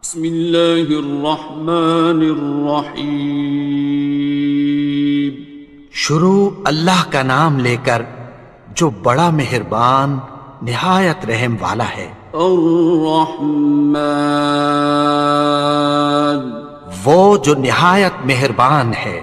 بسم اللہ الرحمن الرحیم۔ شروع اللہ کا نام لے کر جو بڑا مہربان نہایت رحم والا ہے۔ الرحمن، وہ جو نہایت مہربان ہے۔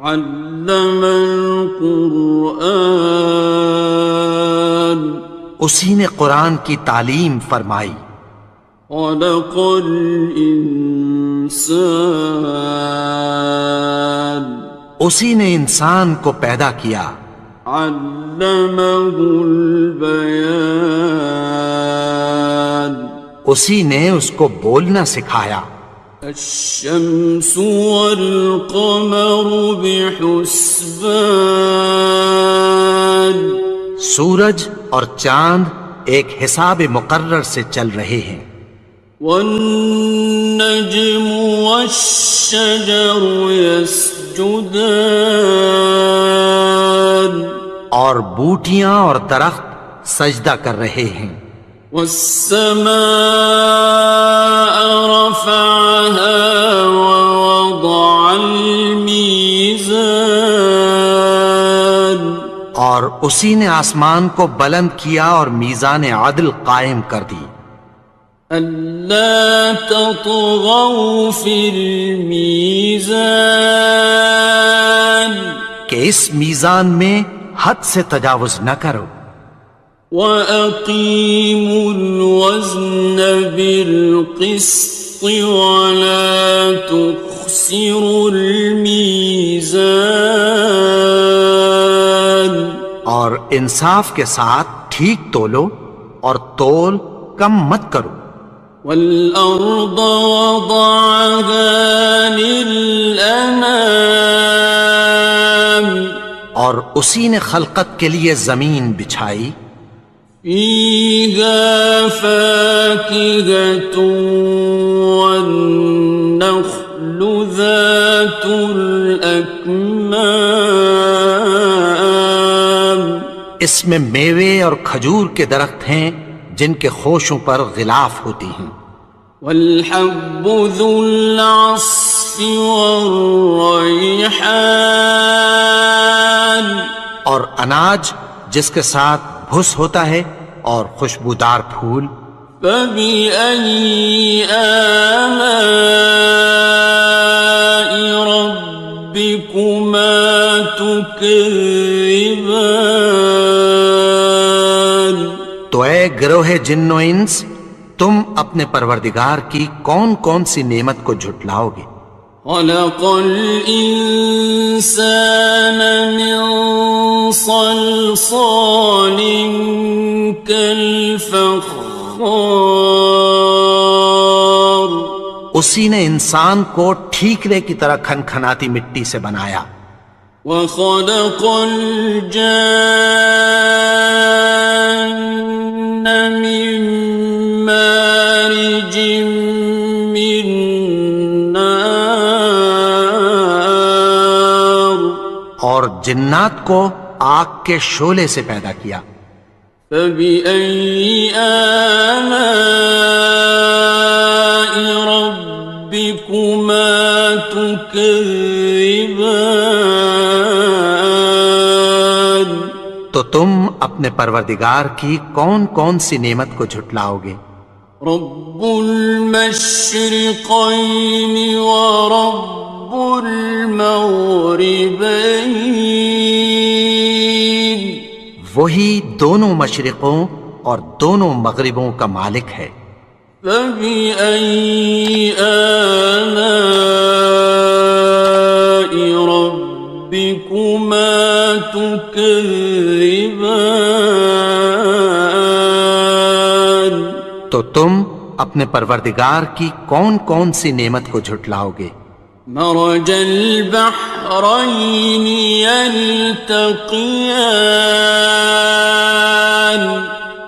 علم القرآن، اسی نے قرآن کی تعلیم فرمائی۔ خلق الانسان، اسی نے انسان کو پیدا کیا۔ علمہ البیان، اسی نے اس کو بولنا سکھایا۔ الشمس والقمر بحسبان، سورج اور چاند ایک حساب مقرر سے چل رہے ہیں۔ والنجم والشجر يسجدان، اور بوٹیاں اور درخت سجدہ کر رہے ہیں۔ والسماء رفعها ووضع الميزان، اور اسی نے آسمان کو بلند کیا اور میزان عدل قائم کر دی۔ ألا تطغوا في الميزان، کہ اس میزان میں حد سے تجاوز نہ کرو۔ وَأَقِيمُوا الْوَزْنَ بِالْقِسْطِ وَلَا تُخْسِرُوا الْمِيزَانَ، اور انصاف کے ساتھ ٹھیک تولو اور تول کم مت کرو۔ وَالْأَرْضَ وَضَعَهَا لِلْأَنَامِ، اور اسی نے خلقت کے لیے زمین بچھائی۔ فِيهَا فَاكِهَةٌ وَالنَّخْلُ ذَاتُ الْأَكْمَامِ، اس میں میوے اور کھجور کے درخت ہیں جن کے خوشوں پر غلاف ہوتی ہیں۔ وَالْحَبُّ ذُو الْعَصْفِ وَالرَّيْحَانِ، اور اناج جس کے ساتھ بھس ہوتا ہے اور خوشبودار پھول۔ فَبِأَيِّ آلَاءِ رَبِّكُمَا تُكَذِّبَانِ، تو اے گروہ جن و انس، تم اپنے پروردگار کی کون کون سی نعمت کو جھٹلاؤ گے؟ خَلَقَ الْإِنسَانَ مِنْ صَلْصَالٍ كَالْفَخَّارِ، اسی نے انسان کو ٹھیکرے کی طرح کھنکھناتی مٹی سے بنایا۔ وَخَلَقَ الْجَانَّ مِن مَّارِجٍ مِّن نَّارٍ، اور جنات کو آگ کے شعلے سے پیدا کیا۔ فَبِأَيِّ آلَاءِ رَبِّكُمَا تُكَذِّبَانِ، تو تم اپنے پروردگار کی کون کون سی نعمت کو جھٹلاؤ گے؟ رب المشرقین ورب المغربین، وہی دونوں مشرقوں اور دونوں مغربوں کا مالک ہے۔ فَبِأَيِّ آلَاءِ رَبِّكُمَا تُكَذِّبَانِ، تو تم اپنے پروردگار کی کون کون سی نعمت کو جھٹلاؤ گے؟ مرج البحرین یلتقیان،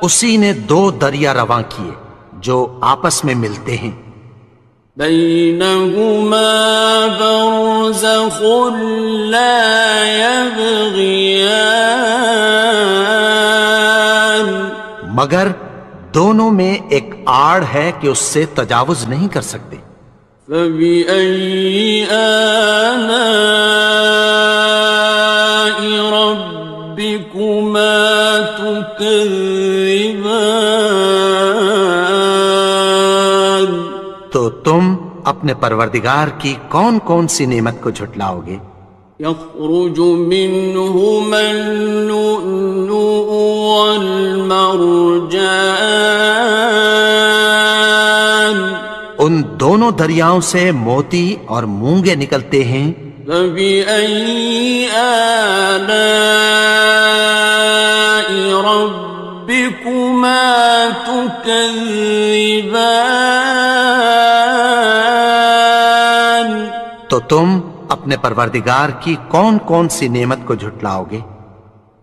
اسی نے دو دریا رواں کیے جو آپس میں ملتے ہیں۔ بینہما برزخ لا یبغیان، مگر دونوں میں ایک آڑ ہے کہ اس سے تجاوز نہیں کر سکتے۔ فبأي آلاء ربكما تكذبان؟ تو تم اپنے پروردگار کی کون کون سی نعمت کو جھٹلاؤ گے؟ يخرج منهما اللؤلؤ والمرجان ان دونوں دریاؤں سے موتی اور مونگے نکلتے ہیں۔ فبأي آلاء ربكما تكذبان؟ تو تم اپنے پروردگار کی کون کون سی نعمت کو جھٹلاؤ گے؟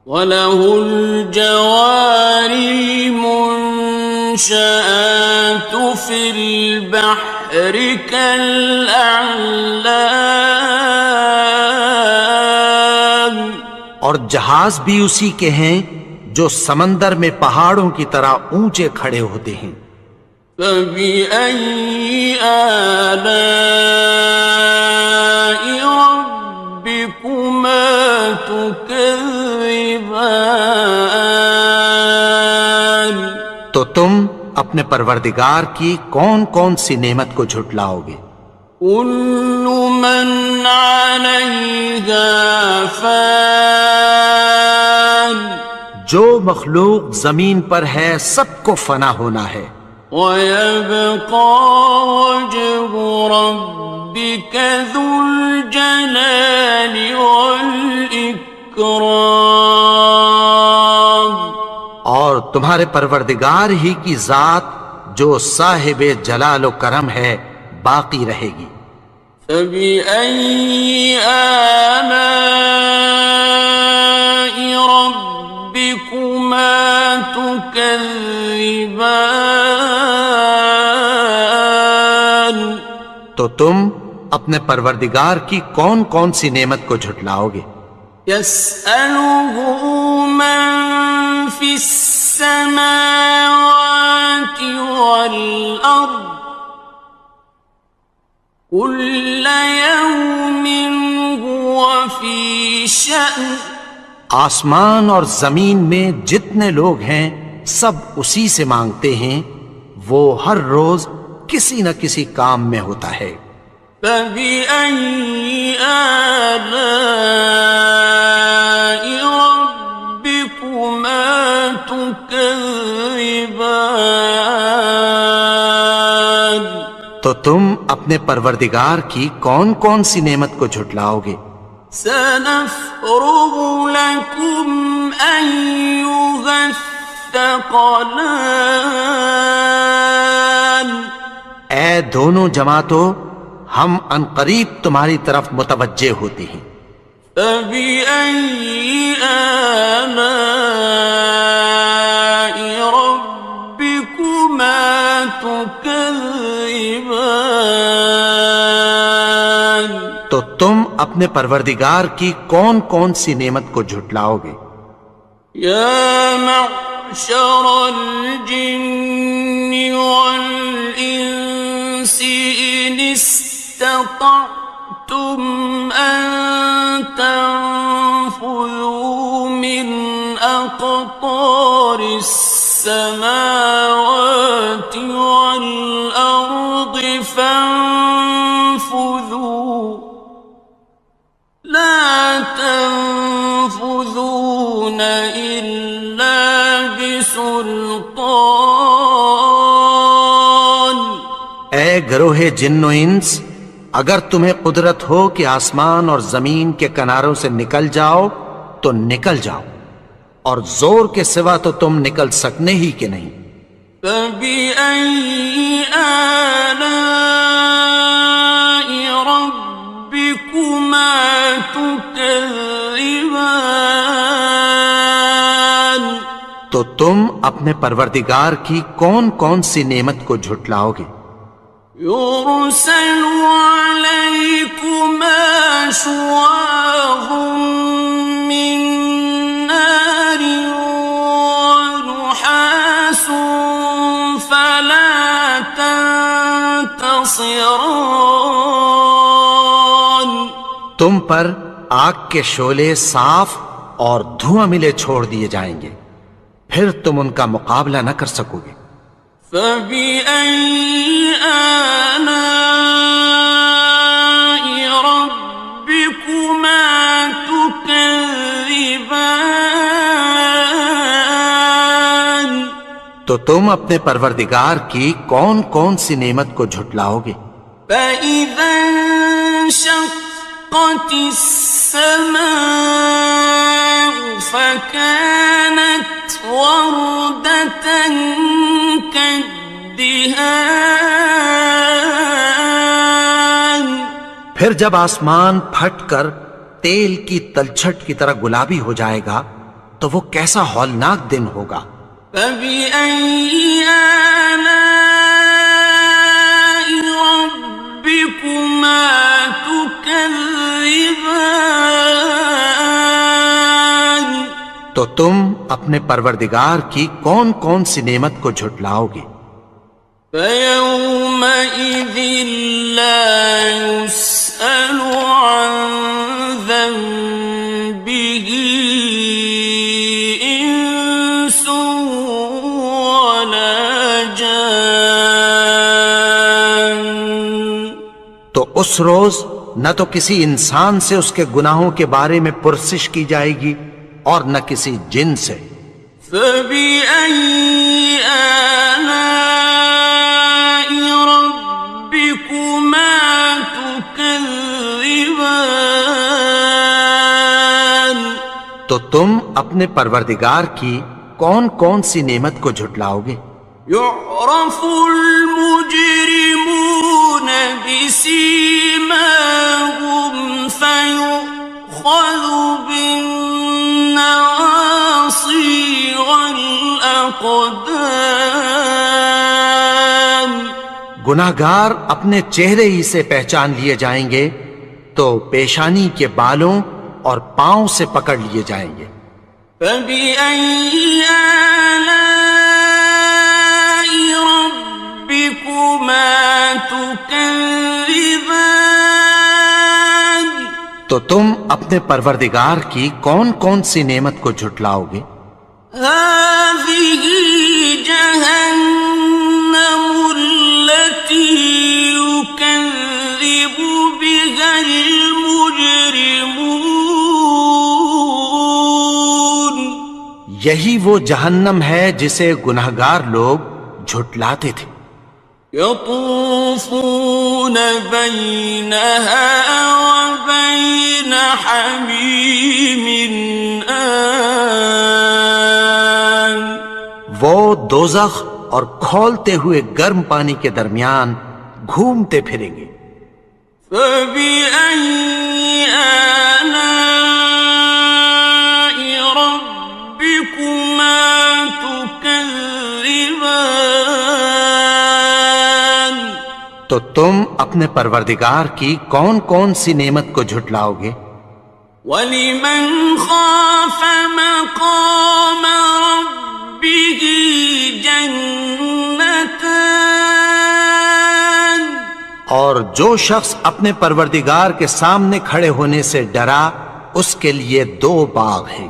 وَلَهُ الْجَوَارِ الْمُنشَآتُ فِي الْبَحْرِ كَالْأَعْلَامِ، اور جہاز بھی اسی کے ہیں جو سمندر میں پہاڑوں کی طرح اونچے کھڑے ہوتے ہیں۔ فَبِأَيِّ آلَاءِ رَبِّكُمَا تُكَذِّبَانِ؟ تو تم اپنے پروردگار کی کون کون سی نعمت کو جھٹلاؤ گے؟ كُلُّ مَنْ عَلَيْهَا فَانٍ، جو مخلوق زمین پر ہے سب کو فنا ہونا ہے۔ وَيَبْقَى وَجْهُ رَبِّكَ ذُو الْجَلَالِ وَالْإِكْرَامِ، اور تمہارے پروردگار ہی کی ذات جو صاحب جلال و کرم ہے باقی رہے گی۔ فَبِأَيِّ آلَاءِ رَبِّكُمَا تُكَذِّبَانِ؟ تو تم اپنے پروردگار کی کون کون سی نعمت کو جھٹلاؤ گے؟ يَسْأَلُهُ مَن فِي السَّمَاوَاتِ وَالْأَرْضِ كُلَّ يَوْمٍ هُوَ فِي شَأْنٍ، آسمان اور زمین میں جتنے لوگ ہیں سب اسی سے مانگتے ہیں، وہ ہر روز کسی نہ کسی کام میں ہوتا ہے۔ فَبِأَيِّ آلَاءِ رَبِّكُمَا تُكَذِّبَانِ؟ تو تم اپنے پروردگار کی کون کون سی نعمت کو جھٹلاؤ گے؟ سَنَفْرُغُ لَكُمْ أَيُّهَ الثَّقَلَانِ؟ اے دونوں جماعتوں، ہم عنقریب تمہاری طرف متوجہ ہوتے ہیں۔ فَبِأَيِّ آلَاءِ رَبِّكُمَا تُكَذِّبَانِ؟ تو تم اپنے پروردگار کی کون کون سی نعمت کو جھٹلاؤ گے؟ يَا مَعْشَرَ الْجِنِّ وَالْإِنسِ إِنِ اسْتَطَعْتُمْ أَن تَنفُذُوا مِنْ أَقْطَارِ السَّمَاوَاتِ وَالْأَرْضِ فَانفُذُوا لَا تَنفُذُونَ إِلَّا بِسُلْطَانٍ۔ اے گروہ جن و انس، اگر تمہیں قدرت ہو کہ آسمان اور زمین کے کناروں سے نکل جاؤ تو نکل جاؤ، اور زور کے سوا تو تم نکل سکنے ہی کہ نہیں۔ فَبِأَيِّ آلَاءِ رَبِّكُمَا تُكَذِّبَانِ؟ تو تم اپنے پروردگار کی کون کون سی نعمت کو جھٹلاؤ گے؟ يُرْسَلُ عَلَيْكُمَا شُوَاظٌ مِّن نَّارٍ وَنُحَاسٌ خصران. تم پر آگ کے شعلے صاف اور دھواں ملے چھوڑ دیے جائیں گے، پھر تم ان کا مقابلہ نہ کر سکو گے۔ فبأي آلاء ربكما تكذبان. تو تم اپنے پروردگار کی کون کون سی نعمت کو جھٹلاؤ گے؟ فإذا انشقت السماء فكانت وردة كالدهان. پھر جب آسمان پھٹ کر تیل کی تلچھٹ کی طرح گلابی ہو جائے گا تو وہ کیسا ہولناک دن ہوگا۔ فبأي آلاء ربكما تكذبان. تو تم اپنے پروردگار کی کون کون سی نعمت کو جھٹلاؤ گے؟ فيومئذ لا يسأل عن ذنبه إنس ولا جان. تو اس روز نہ تو کسی انسان سے اس کے گناہوں کے بارے میں پرسش کی جائے گی اور نہ کسی جن سے۔ فبأي آلاء ربكما تكذبان. تو تم اپنے پروردگار کی کون کون سی نعمت کو جھٹلاؤ گے؟ يعرف المجرمون بسيماهم فيؤخذ بالنواصي والأقدام. گناہگار اپنے چہرے ہی سے پہچان لیے جائیں گے تو پیشانی کے بالوں اور پاؤں سے پکڑ لیے جائیں گے۔ فبأي آلاء ربكما تكذبان. تو تم اپنے پروردگار کی کون کون سی نعمت کو جھٹلاؤ گے؟ هذه جهنم التي يكذب بها المجرمون. یہی وہ جہنم ہے جسے گناہگار لوگ جھٹلاتے تھے۔ يطوفون بينها وبين حميم آن. وہ دوزخ اور کھولتے ہوئے گرم پانی کے درمیان گھومتے پھریں گے۔ فبأي آلاء ربكما تكذبان. تو تم اپنے پروردگار کی کون کون سی نعمت کو جھٹلاؤ گے؟ وَلِمَنْ خَافَ مَقَامَ رَبِّهِ جَنَّتَانِ. اور جو شخص اپنے پروردگار کے سامنے کھڑے ہونے سے ڈرا اس کے لیے دو باغ ہیں۔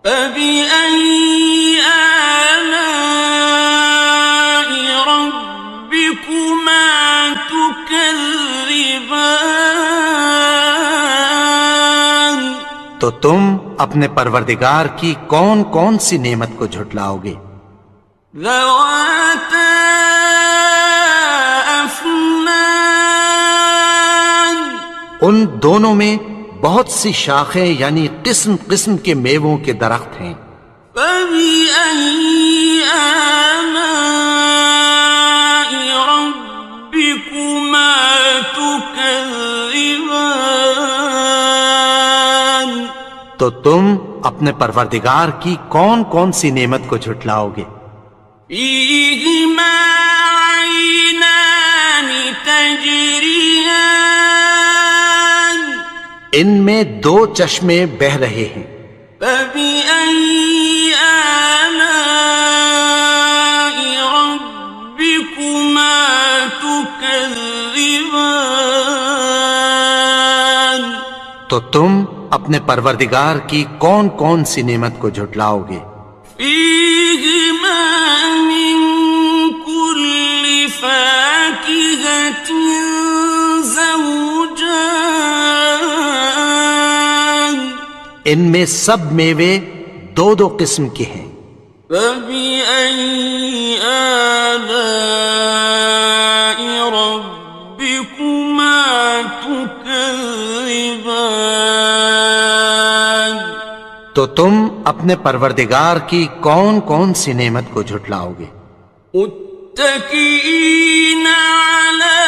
فَبِأَيِّ آلَاءِ رَبِّكُمَا تُكَذِّبَانِ. تو تم اپنے پروردگار کی کون کون سی نعمت کو جھٹلاؤ گے؟ ذَوَاتَا أَفْنَانٍ. ان دونوں میں بہت سی شاخیں یعنی قسم قسم کے میووں کے درخت ہیں۔ فَبِأَيِّ آلَاءِ رَبِّكُمَا تُكَذِّبَانِ. تو تم اپنے پروردگار کی کون کون سی نعمت کو جھٹلاؤ گے؟ فِيهِمَا عَيْنَانِ تَجْرِيَانِ. ان میں دو چشمے بہہ رہے ہیں۔ فَبِأَيِّ آلَاءِ رَبِّكُمَا تُكَذِّبَانِ. تكذبان تو تم اپنے پروردگار کی کون کون سی نعمت کو جھٹلاؤ گے؟ فيهما من كل فاكهة زوجان ان میں سب میوے دو دو قسم کے ہیں۔ فبأي آلاء ربكما تكذبان تو تم اپنے پروردگار کی کون کون سی نعمت کو جھٹلاؤ گے؟ متكئين على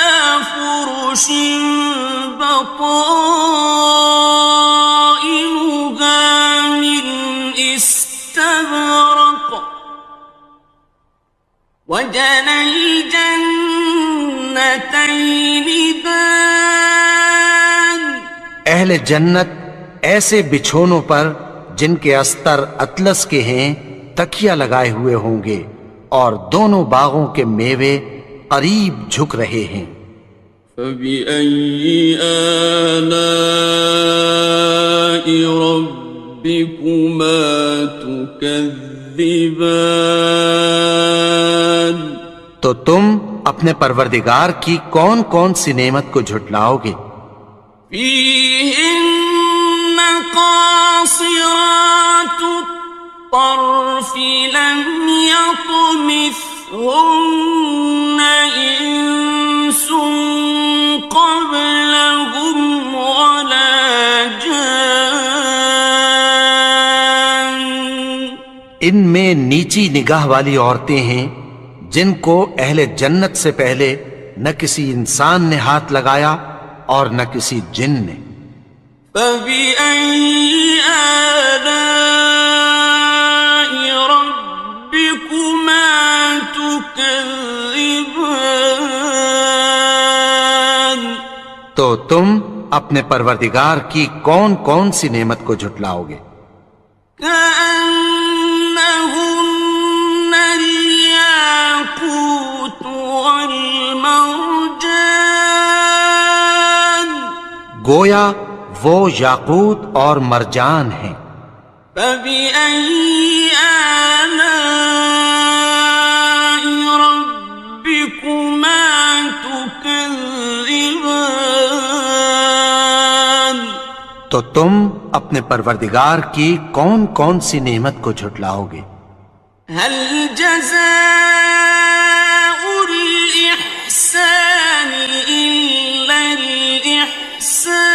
فرش بطائنها من استبرق وجنى الجنتين دان اہل جنت ایسے بچھونوں پر جن کے استر اطلس کے ہیں تکیہ لگائے ہوئے ہوں گے، اور دونوں باغوں کے میوے قریب جھک رہے ہیں۔ فبأي آلاء ربكما تكذبان تو تم اپنے پروردگار کی کون کون سی نعمت کو جھٹلاؤ گے؟ فيهن قاصرات الطرف لم يطمثهن إنس قبلهم ولا جان ان میں نیچی نگاہ والی عورتیں ہیں جن کو اہل جنت سے پہلے نہ کسی انسان نے ہاتھ لگایا اور نہ کسی جن نے۔ فبأي آلاء ربكما تكذبان تو تم اپنے پروردگار کی کون کون سی نعمت کو جھٹلاؤ گے؟ كأنهن الياقوت والمرجان گویا وہ یاقوت اور مرجان ہیں۔ فبأي آلاء ربكما تكذبان تو تم اپنے پروردگار کی کون کون سی نعمت کو جھٹلاؤ گے؟ هل جزاء الإحسان إلا الإحسان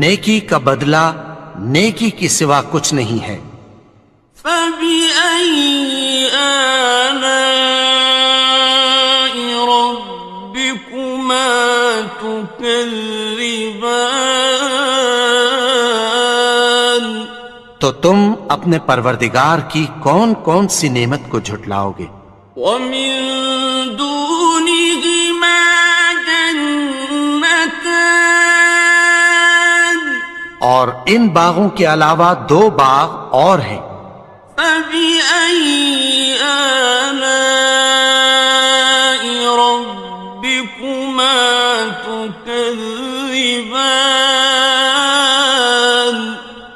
نیکی کا بدلہ نیکی کی سوا کچھ نہیں ہے۔ فبأي آلاء ربكما تكذبان تو تم اپنے پروردگار کی کون کون سی نعمت کو جھٹلاؤ گے؟ ومن دونهما جنتان اور ان باغوں کے علاوہ دو باغ اور ہیں۔ فبأي آلاء ربكما تكذبان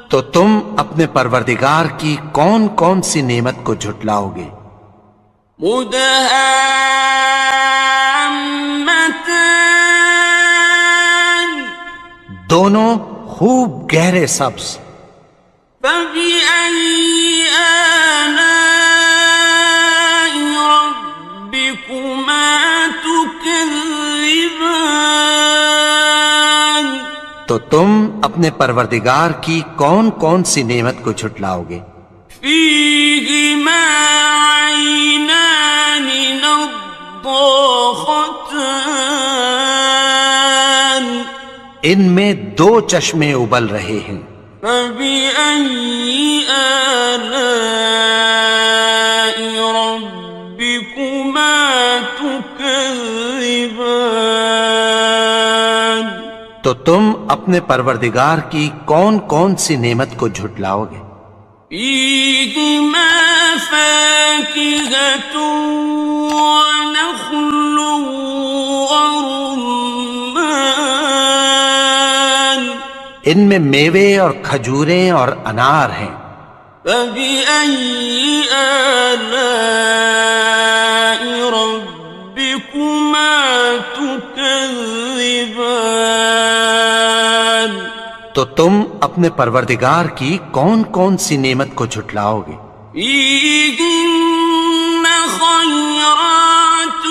تو تم اپنے پروردگار کی کون کون سی نعمت کو جھٹلاؤ گے؟ مدهامتان دونوں خوب گہرے سبز۔ فبأي آلاء ربكما تكذبان تو تم اپنے پروردگار کی کون کون سی نعمت کو جھٹلاؤ گے؟ فيهما عينان نضاختان ان میں دو چشمے ابل رہے ہیں۔ فبأي آلاء ربكما تكذبان تو تم اپنے پروردگار کی کون کون سی نعمت کو جھٹلاؤ گے؟ فيهما فاكهة ونخل ورمان ان میں میوے اور کھجوریں اور انار ہیں. فبأي آلاء ربكما تكذبان تو تم اپنے پروردگار کی کون کون سی نعمت کو جھٹلاؤ گے؟ فيهن خيرات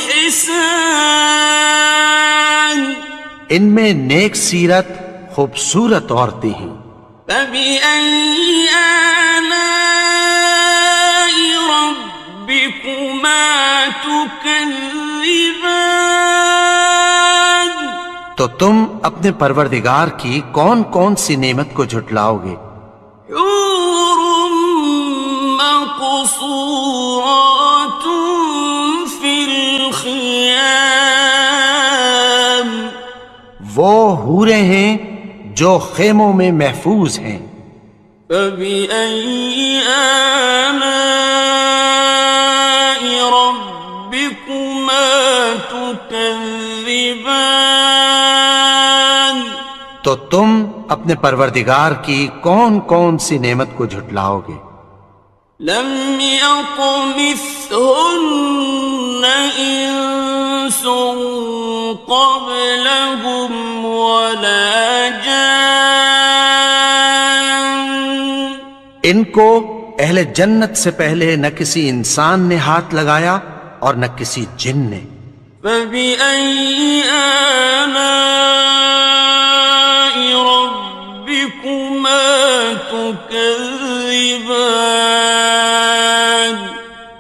حسان ان میں نیک سیرت خوبصورت عورتیں ہیں. فبأي آلاء ربكما تكذبان تو تم اپنے پروردگار کی کون کون سی نعمت کو جھٹلاؤ گے؟ حور مقصورات في الخيام وہ حوریں ہیں جو خیموں میں محفوظ ہیں. فبأي آلاء ربكما تكذبان تو تم اپنے پروردگار کی کون کون سی نعمت کو جھٹلاؤ گے؟ لم يطمثهن إنس قبلهم ولا جان ان کو اہل جنت سے پہلے نہ کسی انسان نے ہاتھ لگایا اور نہ کسی جن نے. فبأي آلاء ربكما تكذبان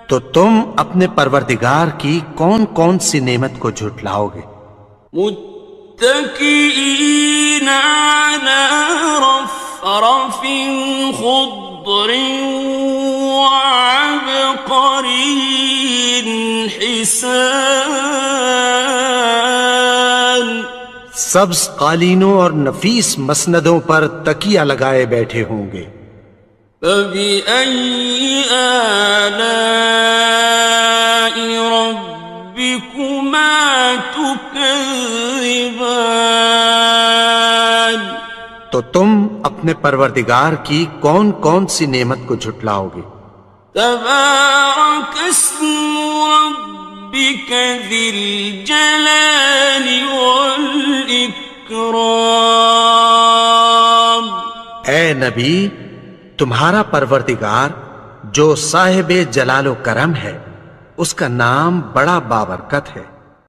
تو تم اپنے پروردگار کی کون کون سی نعمت کو جھٹلاؤ گے؟ متكئين على رفرف خضر وعبقري حسان سبز قالینوں اور نفیس مسندوں پر تکیہ لگائے بیٹھے ہوں گے. فبأي آلاء ربكما تكذبان تو تم اپنے پروردگار کی کون کون سی نعمت کو جھٹلاؤ گے؟ تبارك اسم ربك ذي الجلال والإكرام اے نبی، تمہارا پروردگار جو صاحب جلال و کرم ہے، اس کا نام بڑا بابرکت ہے.